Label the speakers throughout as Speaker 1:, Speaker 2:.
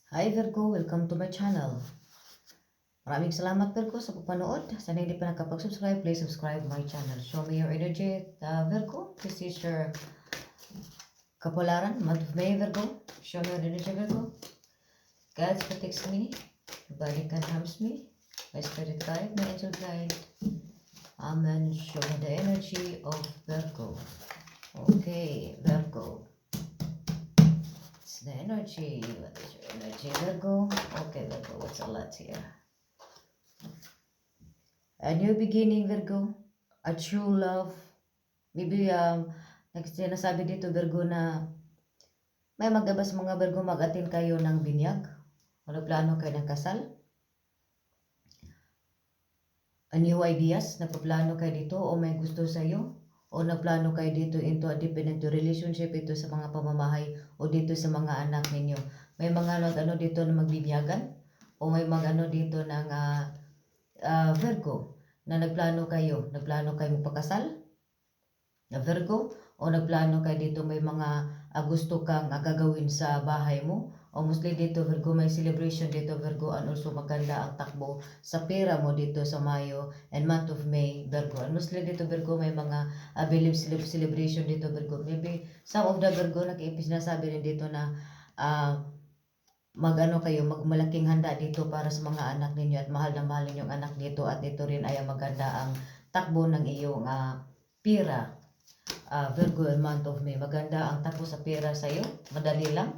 Speaker 1: Hi Virgo, welcome to my channel. Maraming salamat Virgo sa pagpanood. Sana hindi pa nakapag-subscribe, please subscribe my channel. Show me your energy, Virgo. This is your Kapalaran, month of May, Virgo. Show me your energy, Virgo. God protects me. Nobody can harm me. My spirit guide, my angel guide. Amen. Show me the energy of Virgo. Okay, Virgo. It's the energy. What is your energy, Virgo? Okay, Virgo, what's a lot here? A new beginning, Virgo. A true love. Maybe, sinasabi dito, Virgo, na may magdabas mga Virgo, mag-attend kayo ng binyag. O nagplano kayo ng kasal. A new ideas, nagpaplano kayo dito o may gusto sa'yo. O nagplano kayo dito into a dependent relationship ito sa mga pamamahay o dito sa mga anak ninyo. May mga ano dito na magbibinyagan o may mag-ano dito ng Virgo na nagplano kayo magpakasal na Virgo o nagplano kayo dito may mga gusto kang gagawin sa bahay mo o mostly dito Virgo may celebration dito Virgo and also maganda ang takbo sa pera mo dito sa Mayo and month of May Virgo and mostly dito Virgo may mga believe celebration dito Virgo. Maybe some of the Virgo sinasabi rin dito na magmalaking handa dito para sa mga anak ninyo at mahal na mahal ninyong anak dito at ito rin ay maganda ang takbo ng iyong pera. Virgo month of May, maganda ang takbo sa pera sa iyo, madali lang.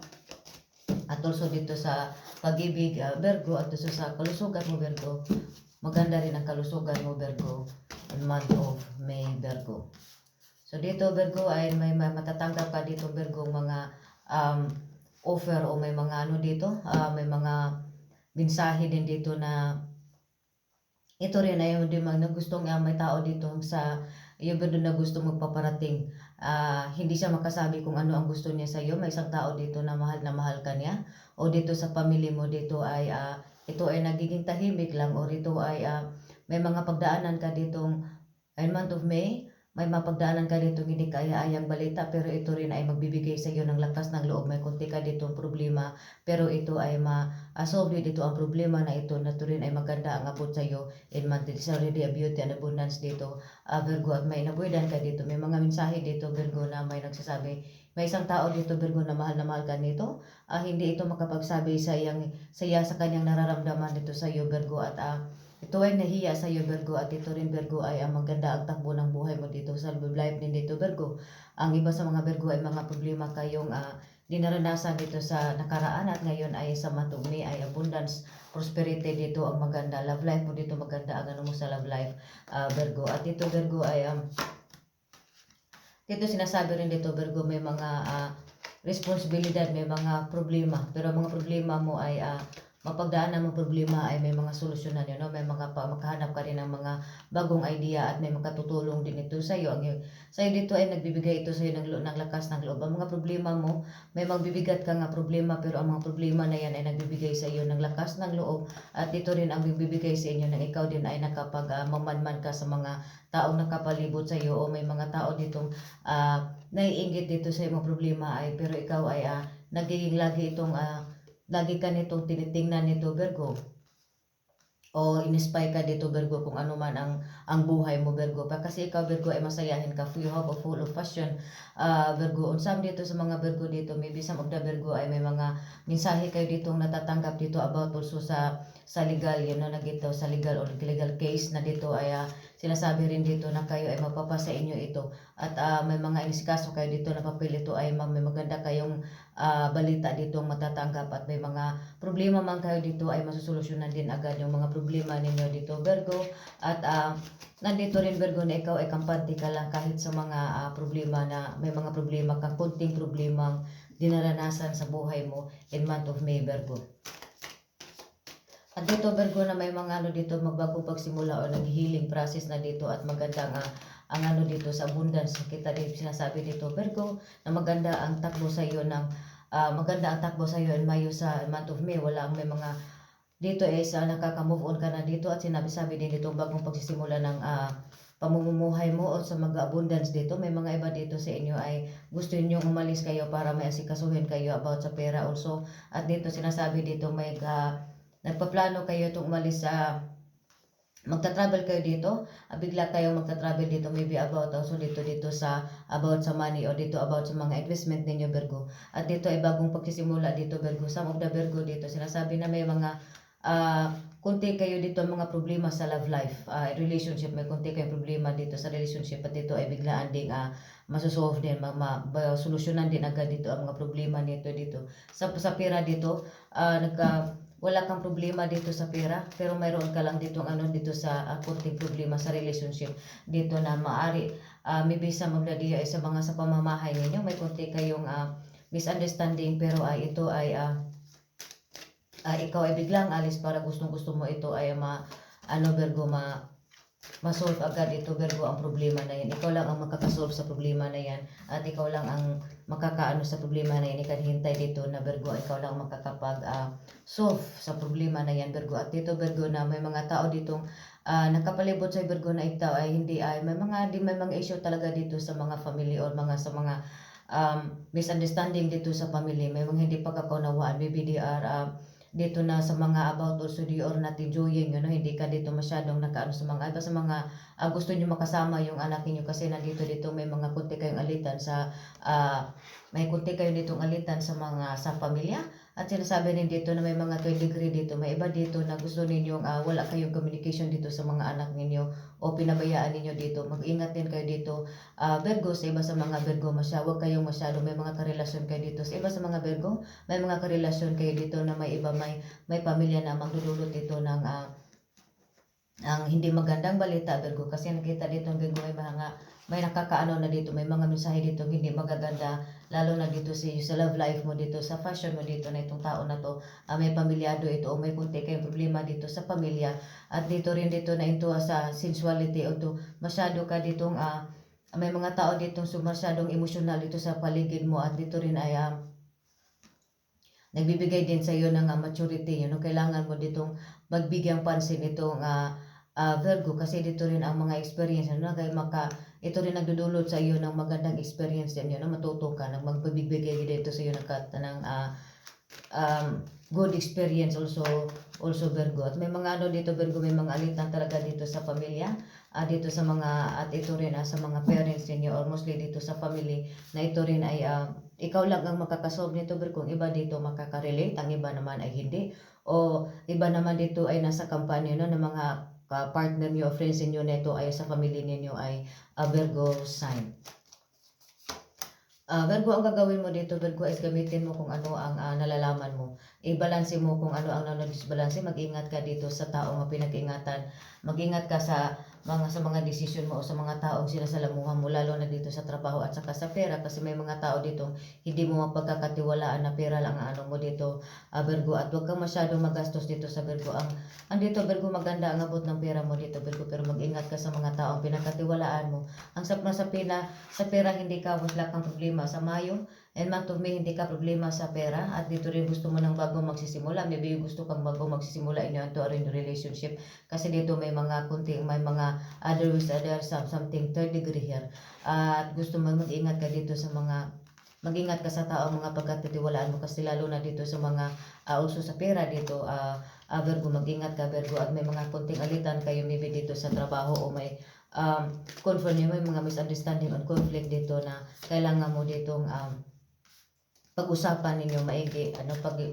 Speaker 1: At also dito sa pag-ibig Virgo at also sa kalusugan mo Virgo, maganda rin ang kalusugan mo Virgo month of May Virgo. So dito Virgo ay may matatanggap ka dito Virgo mga offer o may mga dito, may mga mensahe din dito na ito rin ay hindi gustong may tao dito sa iyo Virgo na gusto magpaparating. Hindi siya makasabi kung ano ang gusto niya sa iyo. May isang tao dito na mahal ka niya o dito sa pamilya mo dito ay ito ay nagiging tahimik lang o dito ay may mga pagdaanan ka ditong month of May. May mapagdaanan ka dito hindi kaya-ayang balita pero ito rin ay magbibigay sa iyo ng lakas ng loob. May kunti ka ditong problema pero ito ay ma-solve dito ang problema na ito na ito rin ay maganda ang abot sa iyo in month. It is already a beauty and abundance dito Virgo at may nabuidan ka dito. May mga mensahe dito Virgo na may nagsasabi may isang tao dito Virgo na mahal ka nito. Hindi ito makapagsabi sa kanyang nararamdaman dito sa iyo Virgo at ito ay nahiya sa iyo Virgo at ito rin Virgo ay maganda ang takbo ng buhay mo dito sa love life din dito Virgo. Ang iba sa mga Virgo ay mga problema kayong dinaranasan dito sa nakaraan at ngayon ay sa matugni ay abundance, prosperity dito ang maganda. Love life mo dito maganda ang mo sa love life Virgo. At ito Virgo ay dito sinasabi rin dito Virgo may mga responsibilidad, may mga problema pero mga problema mo ay mapagdaanan mo problema ay may mga solusyonan yun, no? May makahanap ka rin ng mga bagong idea at may makatutulong din ito sa iyo. Sa iyo dito ay nagbibigay ito sa iyo ng lakas ng loob. Ang mga problema mo, may magbibigat ka nga problema pero ang mga problema na yan ay nagbibigay sa iyo ng lakas ng loob at ito rin ang bibigay sa inyo na ikaw din ay mamanman ka sa mga taong nakapalibot sa iyo o may mga tao ditong naiinggit dito sa iyong problema ay pero ikaw ay nagiging lagi ka nitong tinitingnan nito Virgo o in-spy ka dito Virgo kung ano man ang buhay mo Virgo kasi ikaw Virgo ay masayahin ka, you have a full of passion Virgo. Unsam dito sa mga Virgo dito, maybe some of the Virgo ay may mga mensahe kayo dito natatanggap dito about also sa legal na dito sa legal or legal case na dito ay sinasabi rin dito na kayo ay mapapasa inyo ito at may mga inisikaso kayo dito na papel ito ay may maganda kayong balita dito matatanggap at may mga problema man kayo dito ay masusolusyonan din agad yung mga problema ninyo dito Virgo at nandito rin Virgo na ikaw ay kampante ka lang kahit sa mga problema na may mga problema kang kunting problemang dinaranasan sa buhay mo in month of May Virgo. At dito Virgo na may mga dito magbagong pagsimula o nag-healing process na dito at maganda ang dito sa abundance. Kita din sinasabi dito Virgo na maganda ang takbo sa iyo in Mayo sa month of May. May mga dito nakaka-move on ka na dito at sinabi din dito bagong pagsisimula ng pamumuhay mo o sa mag-abundance dito. May mga iba dito sa inyo ay gusto niyo umalis kayo para may asikasuhin kayo about sa pera also. At dito sinasabi dito may nagpaplano kayo itong umalis sa magta-travel kayo dito, bigla kayong magta-travel dito, maybe about also dito sa about sa money o dito about sa mga investment ninyo, Virgo. At dito ay bagong pagsisimula dito, Virgo. Some of the Virgo dito sinasabi na may mga kunti kayo dito mga problema sa love life, relationship, may kunti kayong problema dito sa relationship at dito ay biglaan ding masosolve din, solusyonan din agad dito ang mga problema nito dito. Sa pera dito, wala kang problema dito sa pera, pero mayroon ka lang dito dito sa kunting problema sa relationship dito na maari maybe sa magdadiya ay sa mga sa pamamahay ninyo may kunti kayong misunderstanding, pero ito ay ikaw ay biglang alis para gustong-gusto mo ito ay Virgo, ma-solve agad ito, Virgo, ang problema na yan. Ikaw lang ang makakasolve sa problema na yan at ikaw lang ang makakaano sa problema na yan. Ikanhintay dito na, Virgo, ikaw lang makakapag solve sa problema na yan, Virgo. At dito, Virgo, na may mga tao ditong nakapalibot sa Virgo na ito ay hindi ay may mga issue talaga dito sa mga family or sa mga misunderstanding dito sa family. May mga hindi pagkakaunawaan, maybe they are dito na sa mga about also di or not enjoying, hindi ka dito masyadong nakaano sa mga iba sa mga gusto niyo makasama yung anak niyo kasi nandito dito may mga kunti kayong alitan sa may kunti kayo ditong alitan sa mga sa pamilya. At sinasabi din dito na may mga 2 degree dito, may iba dito na gusto ninyong wala kayong communication dito sa mga anak ninyo o pinabayaan ninyo dito. Mag-ingat din kayo dito, Virgo, sa iba sa mga Virgo, huwag kayong masyado may mga karelasyon kayo dito. Sa iba sa mga Virgo, may mga karelasyon kayo dito na may iba may pamilya na magdudulot ito ng ang hindi magandang balita, Virgo, kasi nakita dito Virgo may nakakaano na dito, may mga mensahe dito hindi magaganda, lalo na dito sa love life mo dito, sa fashion mo dito na itong tao na to, may pamilyado ito o may kunti kayong problema dito sa pamilya. At dito rin dito na ito sa sensuality o to, masyado ka ditong may mga tao ditong masyadong emosyonal dito sa paligid mo at dito rin ay nagbibigay din sa iyo ng maturity, kailangan mo ditong magbigyang pansin itong Virgo, kasi dito rin ang mga experience ito rin nagdudulot sa iyo ng magandang experience din na matuto ka nang magbibigay dito sa iyo ng good experience also Virgo. At may mga dito Virgo, may mga alitan talaga dito sa pamilya, dito sa mga at ito rin sa mga parents niyo or mostly dito sa family na ito rin ay ikaw lang ang makakasolve nito, Virgo. Kung iba dito makaka-relate, ang iba naman ay hindi, o iba naman dito ay nasa kampanya ng mga partner niyo o friends niyo nito ay sa family niyo ay Virgo sign. Virgo, ang gagawin mo dito, Virgo, is gamitin mo kung ano ang nalalaman mo. I-balanse mo kung ano ang nanodisbalanse. Mag-ingat ka dito sa taong pinag-ingatan. Mag-ingat ka sa mga desisyon mo o sa mga taong sinasalamuhan mo, lalo na dito sa trabaho at saka sa pera, kasi may mga tao dito hindi mo mapagkakatiwalaan na pera lang ang mo dito, Virgo. At huwag kang masyadong magastos dito sa Virgo. Dito, Virgo, maganda ang abot ng pera mo dito, Virgo, pero mag-ingat ka sa mga taong pinagkatiwalaan mo. Ang sa pera hindi ka wala kang problema sa Mayo and month of May, hindi ka problema sa pera. At dito rin gusto mo ng bagong magsisimula, maybe gusto kang bagong magsisimula in your relationship, kasi dito may mga something 3rd degree here. At gusto mo mag-ingat ka dito sa mag-ingat ka sa tao mga pagkatitiwalaan mo, kasi lalo na dito sa mga also sa pera dito, Virgo, mag-ingat ka, Virgo. At may mga kunting alitan kayo maybe dito sa trabaho o may may mga misunderstanding or conflict dito na kailangan mo ditong pag-usapan ninyo maigi,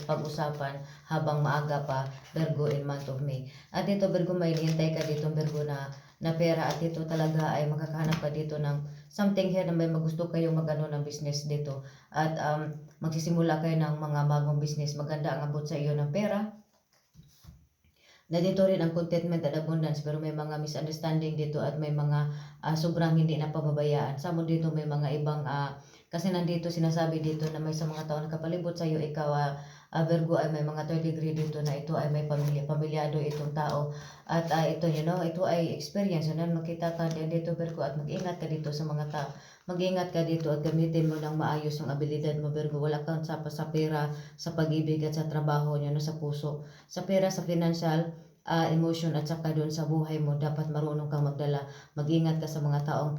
Speaker 1: pag-usapan habang maaga pa, Virgo, in month of May. At dito, Virgo, may hintay ka dito, Virgo, na pera. At dito talaga ay makakahanap ka dito ng something here na may magusto kayong ng business dito. At magsisimula kayo ng mga bagong business. Maganda ang abot sa iyo ng pera. Na dito rin ang contentment at abundance, pero may mga misunderstanding dito at may mga sobrang hindi na pababayaan. Sa mo dito may mga ibang kasi nandito sinasabi dito na may sa mga tao nakapalibot sa iyo, ikaw Virgo, ay may mga 3rd degree dito na ito ay may pamilyado itong tao. At ito ito ay experience na makita ka dito, Virgo. At mag-ingat ka dito sa mga tao. Mag-ingat ka dito at gamitin mo ng maayos yung abilidad mo, Virgo. Wala kang sa pera, sa pag-ibig at sa trabaho niyo, sa puso. Sa pera, sa financial, emotion at saka doon sa buhay mo, dapat marunong kang magdala. Mag-ingat ka sa mga taong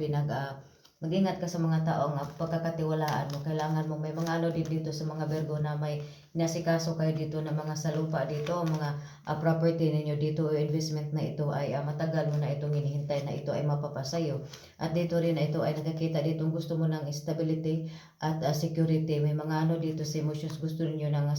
Speaker 1: mag-ingat ka sa mga taong pagkakatiwalaan mo. Kailangan mo may mga ano din dito sa mga Virgo na may inasikaso kayo dito na mga sa lupa dito, mga property ninyo dito o investment na ito ay matagal mo na itong hinihintay na ito ay mapapasayo. At dito rin na ito ay nakikita dito gusto mo ng stability at security. May mga ano dito sa emotions gusto niyo ng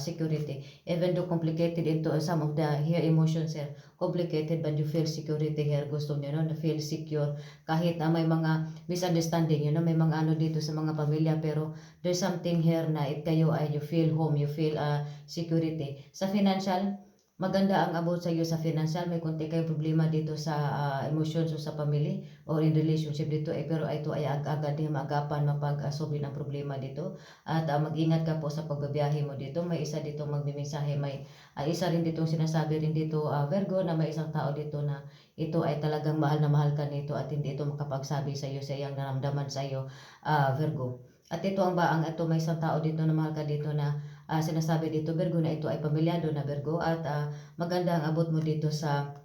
Speaker 1: security. Even though complicated into some of the here emotions here, complicated but you feel security here. Gusto niyo no, na feel secure kahit may mga misunderstanding, may mga ano dito sa mga pamilya, pero there's something here na kayo ay you feel home, you feel security. Sa financial, maganda ang abot sa iyo sa financial. May konti kayong problema dito sa emotions o sa family or in relationship dito pero ito ay agad din maagapan mapag-solve ng problema dito. At mag-ingat ka po sa pagbabiyahe mo dito. May isa dito magmimensahe, may isa rin dito sinasabi rin dito Virgo, na may isang tao dito na ito ay talagang mahal na mahal ka nito at hindi ito makapagsabi sa iyo sa iyang naramdaman sa iyo Virgo. At ito ito may isang tao dito na mahal ka dito na sinasabi dito Virgo na ito ay pamilyado na Virgo at maganda ang abot mo dito sa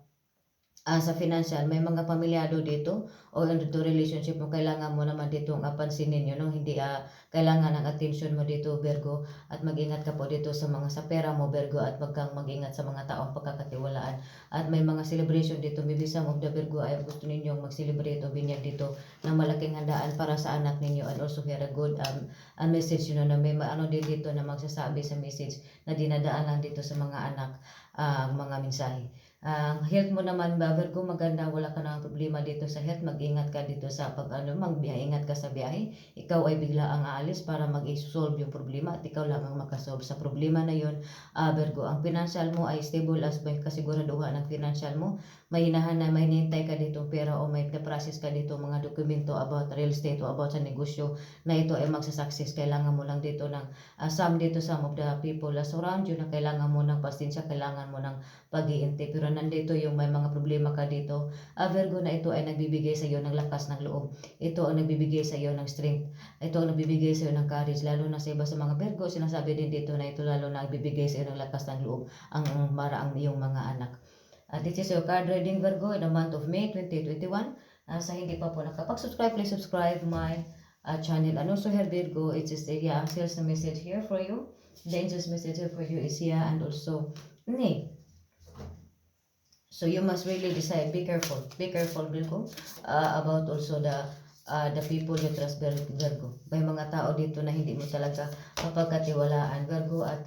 Speaker 1: financial. May mga pamilyado dito o dito relationship mo, kailangan mo naman dito pansinin yun, no? Hindi kailangan ng attention mo dito Virgo, at mag-ingat ka po dito sa pera mo Virgo, at mag-ingat sa mga taong pagkakatiwalaan. At may mga celebration dito, maybe some of the Virgo ay gusto ninyong mag-celebrate o binyag dito ng malaking handaan para sa anak ninyo, and also hear a good message, na may ano din dito na magsasabi sa message na dinadaan lang dito sa mga anak, mga mensahe. Health mo naman ba Virgo, maganda, wala ka nang problema dito sa health. Mag-ingat ka dito sa magbiyahe, ingat ka sa biyahe. Ikaw ay bigla ang aalis para mag-solve yung problema at ikaw lang ang makasolve sa problema na yun Virgo. Ang financial mo ay stable as may kasiguraduhan ng financial mo. May hinihintay ka dito pera o may process ka dito mga dokumento about real estate o about sa negosyo na ito ay magsasucess. Kailangan mo lang dito ng some of the people around you na kailangan mo ng pasensya, kailangan mo ng pag-iintay. Pero nandito yung may mga problema ka dito Virgo, na ito ay nagbibigay sa iyo ng lakas ng loob. Ito ang nagbibigay sa iyo ng strength. Ito ang nagbibigay sa iyo ng courage, lalo na sa iba sa mga Virgo. Sinasabi din dito na ito lalo na nagbibigay sa iyo ng lakas ng loob ang iyong mga anak. This is your card reading Virgo in the month of May 2021. Sa hindi pa po nakapag-subscribe, please subscribe my channel. And also here Virgo, it is here's the message here for you. The angel's message here for you is here, and also so you must really decide. Be careful Virgo, about also the people you trust Virgo. May mga tao dito na hindi mo talaga mapagkatiwalaan Virgo, at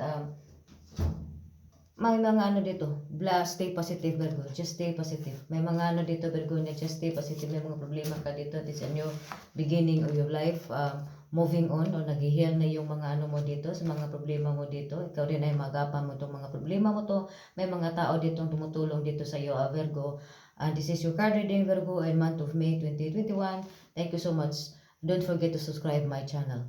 Speaker 1: may mga dito, stay positive Virgo, just stay positive. May mga dito Virgo na just stay positive. May mga problema ka dito, this is a new beginning of your life, moving on, o nag-heal na yung mga mo dito sa mga problema mo dito. Ikaw din ay magapan mo itong mga problema mo to. May mga tao dito tumutulong dito sa iyo Virgo. And this is your card reading Virgo in month of May 2021. Thank you so much. Don't forget to subscribe my channel.